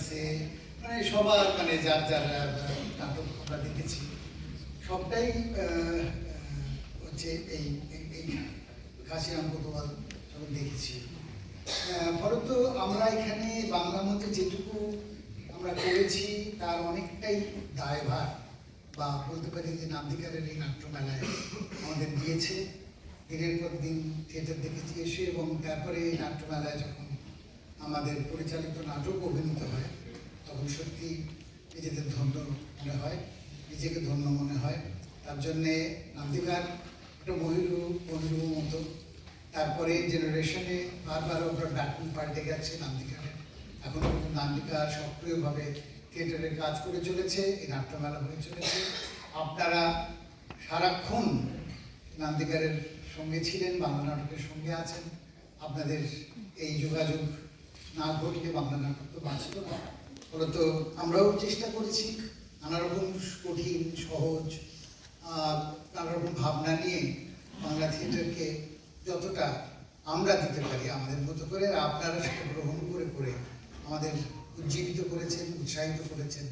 আছে, মানে সবার মানে যার যার নাটক আমরা দেখেছি, সবটাই হচ্ছে এই এই কাশিরাম কোতোয়াল সব দেখেছি। ফলত আমরা এখানে বাংলা মঞ্চে যেটুকু আমরা করেছি তার অনেকটাই দায়ভার বা বলতে পারি যে নান্দিকারের এই নাট্যমেলায় আমাদের দিয়েছে। দিনের পর দিন থিয়েটার দেখেছি এসে, এবং তারপরে এই নাট্যমেলায় যখন আমাদের পরিচালিত নাটক অভিনীত হয় তখন সত্যি নিজেদের ধন্য মনে হয়, নিজেকে ধন্য মনে হয়। তার জন্যে নান্দিকার একটা মহিরু মতো। তারপরে জেনারেশনে বারবার ওটা ব্যাটন পাল্টে গেছে নান্দিকারের, এখনও কিন্তু নান্দিকা সক্রিয়ভাবে থিয়েটারে কাজ করে চলেছে, এই নাট্যমেলা হয়ে চলেছে। আপনারা সারাক্ষণ নান্দিকারের সঙ্গে ছিলেন, বাংলা নাটকের সঙ্গে আছেন। আপনাদের এই যোগাযোগ না ঘটলে বাংলা নাটক তো বাঁচত না। ফলত আমরাও চেষ্টা করেছি নানারকম কঠিন সহজ নানারকম ভাবনা নিয়ে বাংলা থিয়েটারকে যতটা আমরা দিতে পারি আমাদের মতো করে, আপনারা সেটা গ্রহণ করে করে আমাদের উজ্জীবিত করেছেন, উৎসাহিত করেছেন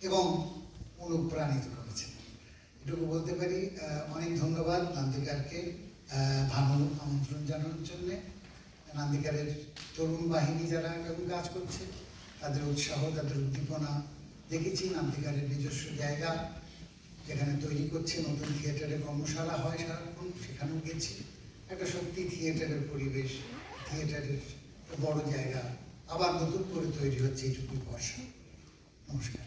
এবং অনুপ্রাণিত করেছেন। এটুকু বলতে পারি। অনেক ধন্যবাদ নান্দিকারকে ভানু আমন্ত্রণ জানানোর জন্যে। নান্দিকারের তরুণ বাহিনী যারা এখন কাজ করছে তাদের উৎসাহ, তাদের উদ্দীপনা দেখেছি। নান্দিকারের নিজস্ব জায়গা যেখানে তৈরি করছে, নতুন থিয়েটারে কর্মশালা হয় সারাক্ষণ, সেখানেও গেছি। একটা সত্যি থিয়েটারের পরিবেশ, থিয়েটারের বড় জায়গা আবার নতুন করে তৈরি হচ্ছে, এইটুকুই ভরসা। নমস্কার।